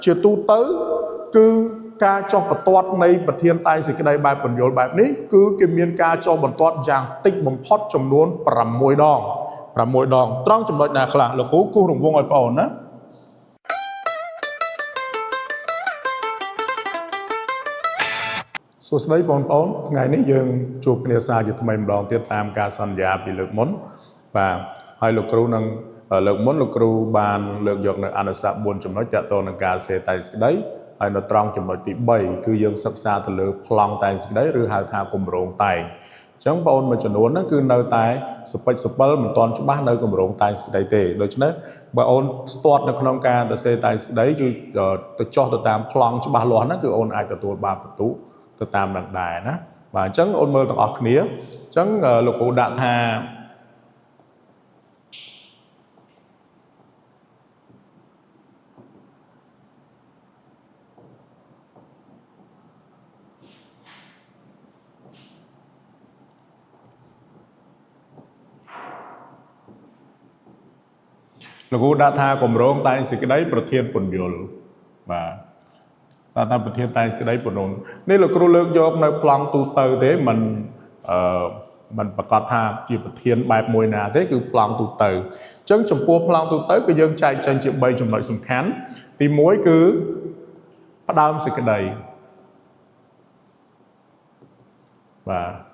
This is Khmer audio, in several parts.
ជាទូទៅគឺការចុះបន្ទាត់នៃប្រធានតែងសេចក្តីបែបពន្យល់បែបនេះគឺគេមានការចុះបន្ទាត់យ៉ាងតិចបំផុតចំនួន6 ដងត្រង់ចំណុចណាខ្លះលោកគ្រូគូសរង្វង់ឲ្យបងប្អូនណាសួស្តីបងប្អូនថ្ងៃនេះយើងជួបគ្នាសារជាថ្មីម្ដងទៀតតាមការសន្យាពីលើកមុនបាទហើយលោកគ្រូនឹងលើកមុនលោកគ្រូបានលើកយកនៅអនុសាសន៍4ចំណុចទាក់ទងនឹងការសេតែងសេចក្តីហើយនៅត្រង់ចំណុចទី3គឺយើងសិក្សាទៅលើប្លង់តែងសេចក្តីឬហៅថាគម្រោងតែងអញ្ចឹងបងប្អូនមួយចំនួនហ្នឹងគឺនៅតែសពេចសពិលមិនទាន់ច្បាស់នៅគម្រោងតែងសេចក្តីទេដូច្នេះបើអូនស្ទាត់នៅក្នុងការទៅសេតែងសេចក្តីគឺទៅចោះទៅតាមប្លង់ច្បាស់លាស់ហ្នឹងគឺអូនអាចទទួលបានបន្ទុកទៅតាមនឹងដែរណាបាទអញ្ចឹងអូនមើលទាំងអស់គ្នាអញ្ចឹងលោកគ្រូដាក់ថាលោកគ្រូដាក់ថាគម្រោងតែងសេចក្តីប្រធានពន្យល់បាទតាមប្រធានតែងសេចក្តីពន្យល់នេះលោកគ្រូលើកយកនៅប្លង់ទូទៅទេមិនប្រកាសថាជាប្រធានបែបមួយណាទេគឺប្លង់ទូទៅអញ្ចឹងចំពោះប្លង់ទូទៅគឺយើងចែកចេញជា3ចំណុចសំខាន់ទី1គឺផ្ដើមសេចក្តីបាទ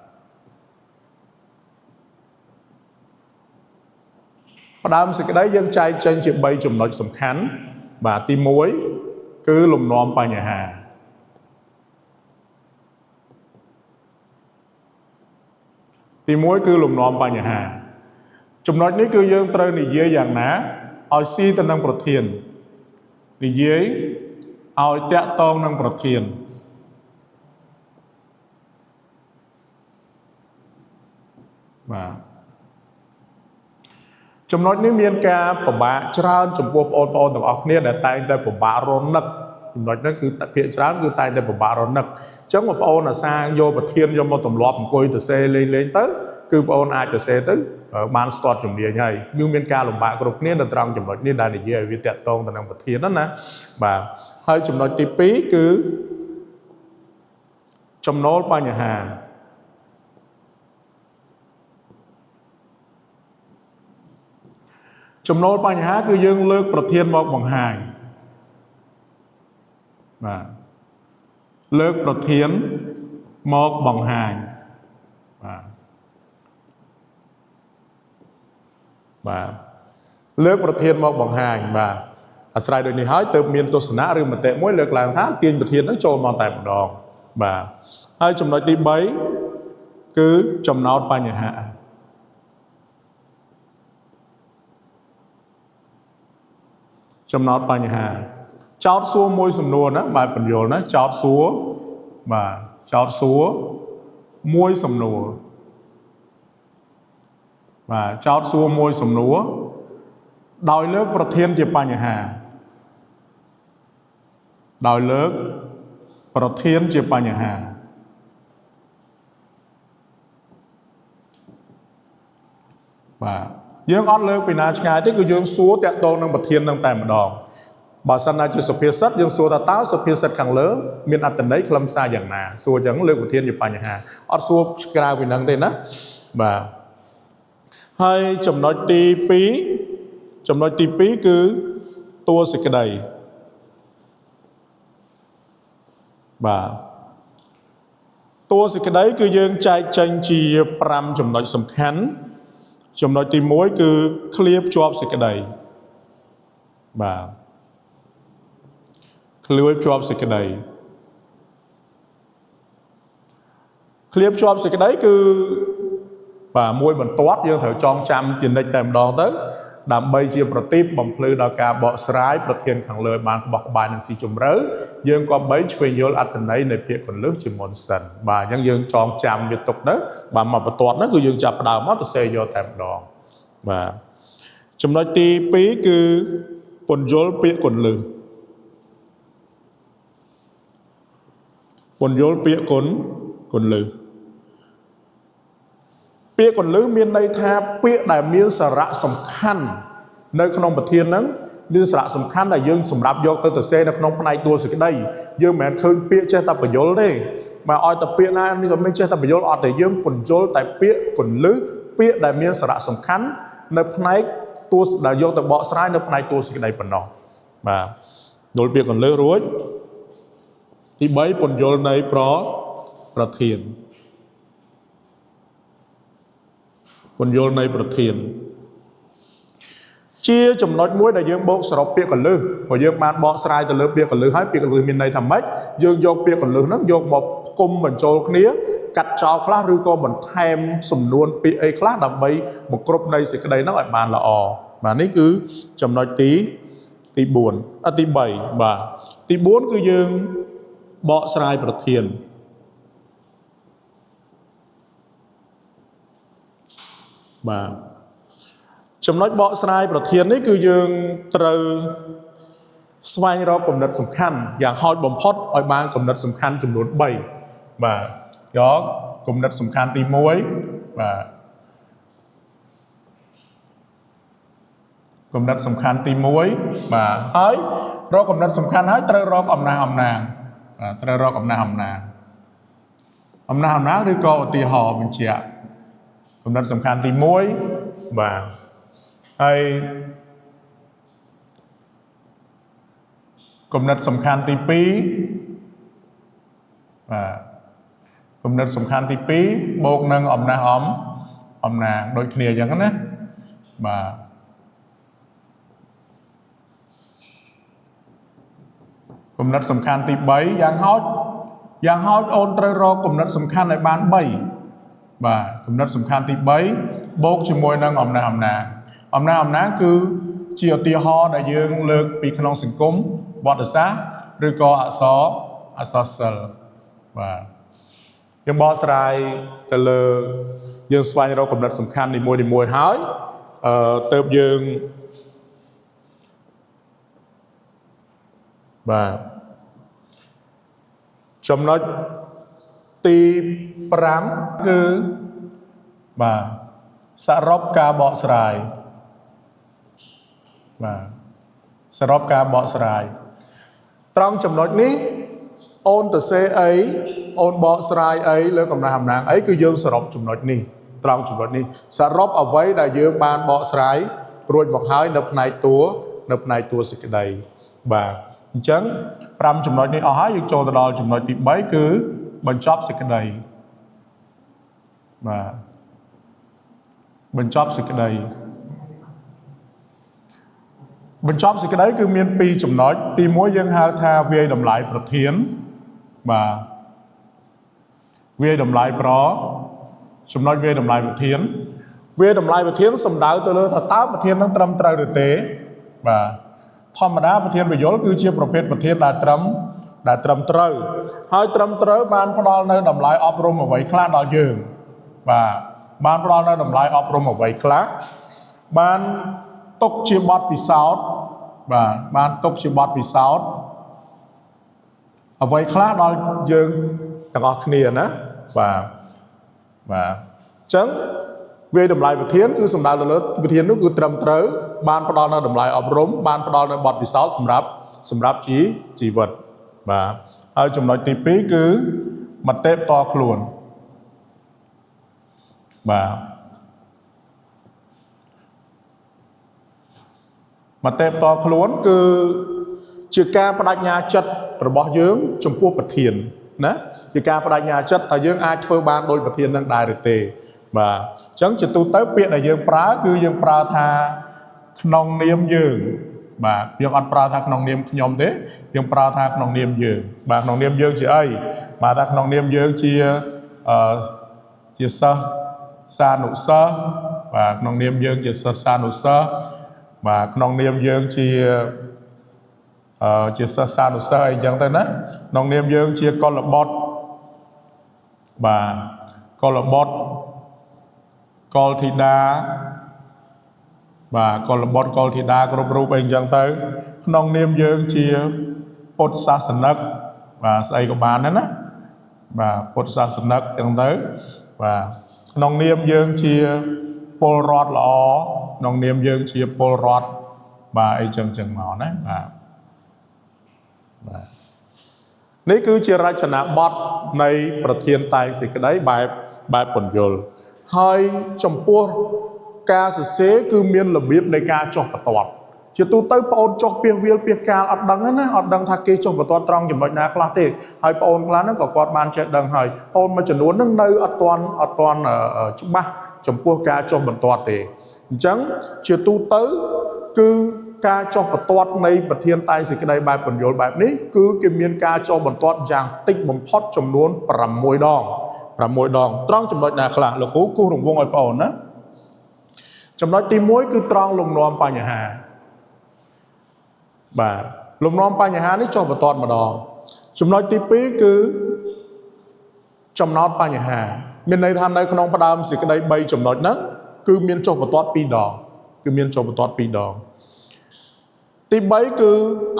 ផ្ដើមសេចក្តីយើងចែកចេញជា3ចំណុចសំខាន់បាទទី1គឺលំនាំបញ្ហាទី1គឺលំនាំបញ្ហាចំណុចនេះគឺយើងត្រូវនិយាយយ៉ាងណាឲ្យស៊ីទៅនឹងប្រធាននិយាយឲ្យតាក់ទងនឹងប្រធានបាទចំណុចនេះមានការពិបាកច្រើនចំពោះបងប្អូនទាំងអស់គ្នាដែលតែងតែពិបាករនឹកចំណុចនេះគឺភាគច្រើនគឺតែងតែពិបាករនឹកអញ្ចឹងបងប្អូនអាសាយកប្រធានយកមកទម្លាប់អង្គុយទៅសេលេងទៅគឺបងប្អូនអាចទៅសេទៅបានស្ទាត់ជំនាញហើយមានការលំបាកគ្រប់គ្នានៅត្រង់ចំណុចនេះដែលនិយាយឲ្យវាតាក់ទងទៅនឹងប្រធានណាបាទហើយចំណុចទី2គឺចំណូលបញ្ហាចំណូលបញ្ហាគឺយើងលើកប្រធានមកបង្ហាញបាទលើកប្រធានមកបង្ហាញបាទលើកប្រធានមកបង្ហាញបាទអាស្រ័យដូចនេះហើយទើបមានទស្សនៈឬមតិមួយលើកឡើងថាទាញប្រធាននឹងចូលមកតែម្ដងបាទហើយចំណុចទី3គឺចំណោទបញ្ហាចំណោទបញ្ហាចោតសួរមួយសំណួរណាបែបពន្យល់ណាចោតសួរបាទចោតសួរមួយសំណួរបាទចោតសួរមួយសំណួរដោយលើកប្រធានជាបញ្ហាដោយលើកប្រធានជាបញ្ហាបាទយើងអត់លើកពីណាឆ្ងាយទេគឺយើងសួរតាក់ទងនឹងប្រធាននឹងតែម្ដងបើសិនណាជាសុភាសិតយើងសួរថាតើសុភាសិតខាងលើមានអត្ថន័យខ្លឹមសារយ៉ាងណាសួរអញ្ចឹងលើកប្រធានជាបញ្ហាអត់សួរក្រៅពីហ្នឹងទេណាបាទហើយចំណុចទី2គឺតួសេចក្តីបាទតួសេចក្តីគឺយើងចែកចេញជា5ចំណុចសំខាន់ចំណុចទី1គឺឃ្លាភ្ជាប់សេចក្តីបាទឃ្លាភ្ជាប់សេចក្តីឃ្លាភ្ជាប់សេចក្តីគឺបាទមួយបន្ទាត់យើងត្រូវចងចាំជានិច្ចតែម្ដងទៅដើម្បីជាប្រទីបបំភ្លឺដល់ការបកស្រាយប្រធានខាងលើបានក្បោះក្បាយនឹងស៊ីជម្រៅយើងក៏បីឆ្វេងយល់អត្ថន័យនៃពាក្យកន្លឹះជាមុនសិនបាទអញ្ចឹងយើងចងចាំវាទុកទៅបាទមកបន្ទាត់ហ្នឹងគឺយើងចាប់ផ្ដើមមកទៅសេយកតែម្ដងបាទចំណុចទី2គឺពន្យល់ពាក្យកន្លឹះពន្យល់ពាក្យកន្លឹះពាក្យកន្លឹះមានន័យថាពាក្យដែលមានសារៈសំខាន់នៅក្នុងប្រធានហ្នឹង មានសារៈសំខាន់ដែលយើងសម្រាប់យកទៅសរសេរនៅក្នុងផ្នែកតួសេចក្តីយើងមិនមែនឃើញពាក្យចេះតែបញ្យល់ទេមកឲ្យតែពាក្យណានេះមិនចេះតែបញ្យល់អត់ទេយើងបញ្យល់តែពាក្យគន្លឹះពាក្យដែលមានសារៈសំខាន់នៅផ្នែកតួដែលយកទៅបកស្រាយនៅផ្នែកតួសេចក្តីប៉ុណ្ណោះបាទយល់ពាក្យគន្លឹះរួចទី3ពន្យល់នៃប្រធានពន្យល់នៃប្រធានជាចំណុចមួយដែលយើងបូកសរុបពាក្យកលឹះព្រោះយើងបានបកស្រាយទៅលើពាក្យកលឹះហើយពាក្យកលឹះមានន័យថាម៉េចយើងយកពាក្យកលឹះហ្នឹងយកមកផ្គុំបញ្ចូលគ្នាកាត់ចោលខ្លះឬក៏បន្ថែមសំនួនពាក្យអីខ្លះដើម្បីមកគ្រប់នៃសេចក្តីហ្នឹងឲ្យបានល្អបាទនេះគឺចំណុចទី4ទី3បាទទី4គឺយើងបកស្រាយប្រធានបាទចំណុចបកស្រាយប្រធាននេះគឺយើងត្រូវស្វែងរកគំនិតសំខាន់យ៉ាងហោចបំផុតឲ្យបានគំនិតសំខាន់ចំនួន3បាទយកគំនិតសំខាន់ទី1បាទគំនិតសំខាន់ទី1បាទហើយរកគំនិតសំខាន់ហើយត្រូវរកអំណះអំណាងបាទត្រូវរកអំណះអំណាងឬក៏ឧទាហរណ៍បញ្ជាក់គំនិតសំខាន់ទី1បាទហើយគំនិតសំខាន់ទី2បាទគំនិតសំខាន់ទី2បូកនឹងអំណះអំណាងដូចគ្នាអញ្ចឹងណាបាទគំនិតសំខាន់ទី3យ៉ាងហោចអូនត្រូវរកគំនិតសំខាន់ឲ្យបាន3បាទគំនិតសំខាន់ទី3បូកជាមួយនឹងអំណះអំណាងគឺជាឧទាហរណ៍ដែលយើងលើកពីក្នុងសង្គមវត្តសាស្ត្រឬក៏អក្សរសិល្ប៍បាទយើងបកស្រាយទៅលើយើងស្វែងរកគំនិតសំខាន់នីមួយហើយទៅយើងបាទចំណុចទី5គឺបាទសរុបការបកស្រាយបាទសរុបការបកស្រាយត្រង់ចំណុចនេះអូនទៅសេអីអូនបកស្រាយអីលើកំណះអំណាងអីគឺយើងសរុបចំណុចនេះត្រង់ចំណុចនេះសរុបអ្វីដែលយើងបានបកស្រាយរួចមកហើយនៅផ្នែកតួសេចក្តីបាទអញ្ចឹង5ចំណុចនេះអស់ហើយយើងចូលទៅដល់ចំណុចទី3គឺបញ្ចប់សេចក្តីបាទបញ្ចប់សេចក្តីគឺមាន2ចំណុចទី1យើងហៅថាវាយតម្លៃប្រធានបាទវាយតម្លៃចំណុចវាយតម្លៃប្រធានសំដៅទៅលើថាតើប្រធាននឹងត្រឹមត្រូវឬទេបាទធម្មតាប្រធានបញ្យលគឺជាប្រភេទប្រធានដែលត្រឹមត្រូវហើយត្រឹមត្រូវបានផ្ដល់នៅតម្លៃអប់រំអ្វីខ្លះដល់យើងបាទបានផ្ដល់នៅតម្លៃអប់រំអ្វីខ្លះបានទុកជាបទពិសោធន៍បាទបានទុកជាបទពិសោធន៍អ្វីខ្លះដល់យើងទាំងអស់គ្នាណាបាទអញ្ចឹងវាយតម្លៃប្រធានគឺសំដៅទៅលើប្រធាននោះគឺត្រឹមត្រូវបានផ្ដល់នៅតម្លៃអប់រំបានផ្ដល់នៅបទពិសោធន៍សម្រាប់ជីវិតបាទហើយចំណុចទី2គឺមតិផ្ទាល់ខ្លួនបាទមតិផ្ទាល់ខ្លួនគឺជាការបដិញ្ញាចិត្តរបស់យើងចំពោះប្រធានណាជាការបដិញ្ញាចិត្តថាយើងអាចធ្វើបានដោយប្រធាននឹងដែរឬទេបាទអញ្ចឹងជាទូទៅពាក្យដែលយើងប្រើគឺយើងប្រើថាក្នុងនាមយើងបាទយើងអត់ប្រើថាក្នុងនាមខ្ញុំទេយើងប្រើថាក្នុងនាមយើងបាទក្នុងនាមយើងជាអីបាទថាក្នុងនាមយើងជាសិស្សសានុសិស្សបាទក្នុងនាមយើងជាសិស្សសានុសិស្សបាទក្នុងនាមយើងជាសិស្សសានុសិស្សអីចឹងទៅណាក្នុងនាមយើងជាកុលបុត្របាទកុលបុត្រកុលធីតាបាទកុលបុត្រកុលធីតាគ្រប់រូបអីចឹងទៅក្នុងនាមយើងជាពុទ្ធសាសនិកបាទស្អីក៏បានដែរណាបាទពុទ្ធសាសនិកចឹងទៅបាទក្នុងនាមយើងជាពលរដ្ឋល្អក្នុងនាមយើងជាពលរដ្ឋ bà ấy chân màu này bàនេះគឺជារចនាបថនៃប្រធានតែងសេចក្តីបែបពន្យល់ហើយចំពោះការសរសេរគឺមានរបៀបនៃការចុះបន្ទាត់ជាទូទៅបងអូនចុះពាក្យវាលពាក្យកាលអត់ដឹងណាអត់ដឹងថាគេចុះបន្ទាត់ត្រង់ចំណុចណាខ្លះទេហើយបងអូនខ្លះហ្នឹងក៏គាត់បានចេះដឹងហើយបងអូនមួយចំនួនហ្នឹងនៅអត់ទាន់ច្បាស់ចំពោះការចុះបន្ទាត់ទេអញ្ចឹងជាទូទៅគឺការចុះបន្ទាត់នៃប្រធានតែងសេចក្តីបែបពន្យល់បែបនេះគឺគេមានការចុះបន្ទាត់យ៉ាងតិចបំផុតចំនួន6ដងត្រង់ចំណុចណាខ្លះលោកគ្រូគូសរង្វង់ឲ្យបងអូនណាចំណុចទី1គឺត្រង់លំនាំបញ្ហាបាទលំនាំបញ្ហានេះចុះបន្ទាត់ម្ដងចំណុចទី2គឺចំណោទបញ្ហាមានន័យថានៅក្នុងផ្ដើមសេចក្តី3ចំណុចហ្នឹងគឺមានចុះបន្ទាត់2ដងទី3គឺ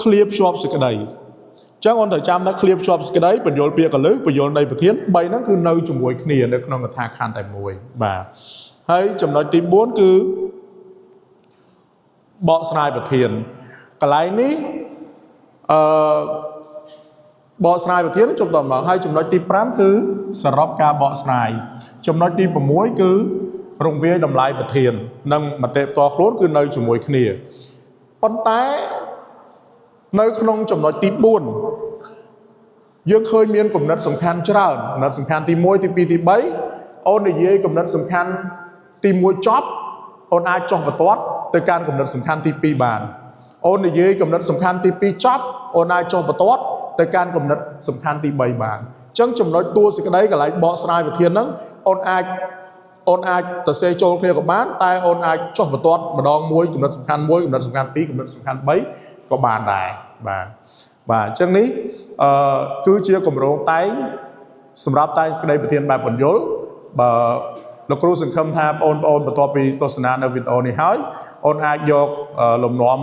ឃ្លាភ្ជាប់សេចក្តីអញ្ចឹងអូនត្រូវចាំថាឃ្លាភ្ជាប់សេចក្តីបញ្យល់ពាក្យកលឹះបញ្យល់នៃប្រធាន3ហ្នឹងគឺនៅជាមួយគ្នានៅក្នុងកថាខណ្ឌតែមួយបាទហើយចំណុចទី4គឺបកស្រាយប្រធានកន្លែងនេះបកស្រាយប្រធានជប់តម្លងហើយចំណុចទី5គឺសរុបការបកស្រាយចំណុចទី6គឺរង្វាយតម្លៃប្រធាននិងមតិផ្ទាល់ខ្លួនគឺនៅជាមួយគ្នាប៉ុន្តែនៅក្នុងចំណុចទី4យើងឃើញមានគំនិតសំខាន់ច្រើនគំនិតសំខាន់ទី1ទី2ទី3អូននិយាយគំនិតសំខាន់ទី1ចប់អូនអាចចុះបន្ទាត់ទៅកាន់គំនិតសំខាន់ទី2បានអូននិយាយគំនិតសំខាន់ទី2ចប់អូនអាចចុះបន្ទាត់ទៅកាន់គំនិតសំខាន់ទី3បានអញ្ចឹងចំណុចតួសេចក្តីកន្លែងបកស្រាយប្រធានហ្នឹងអូនអាចទៅសេចូលគ្នាក៏បានតែអូនអាចចុះបន្ទាត់ម្ដងមួយគំនិតសំខាន់1គំនិតសំខាន់2គំនិតសំខាន់3ក៏បានដែរបាទអញ្ចឹងនេះគឺជាគម្រោងតែងសម្រាប់តែងសេចក្តីប្រធានបែបពន្យល់បើលោកគ្រូសង្ឃឹមថាបងប្អូនបន្ទាប់ពីទស្សនានៅវីដេអូនេះហើយអូនអាចយកលំនាំ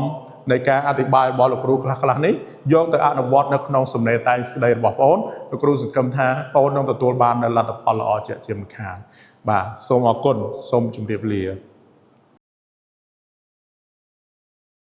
នៃការអធិប្បាយរបស់លោកគ្រូខ្លះនេះយកទៅអនុវត្តនៅក្នុងសំណេរតែងសេចក្តីរបស់បងលោកគ្រូសង្ឃឹមថាបងនឹងទទួលបាននូវលទ្ធផលល្អជាក់ជាមិនខានបាទសូមអរគុណសូមជម្រាបលា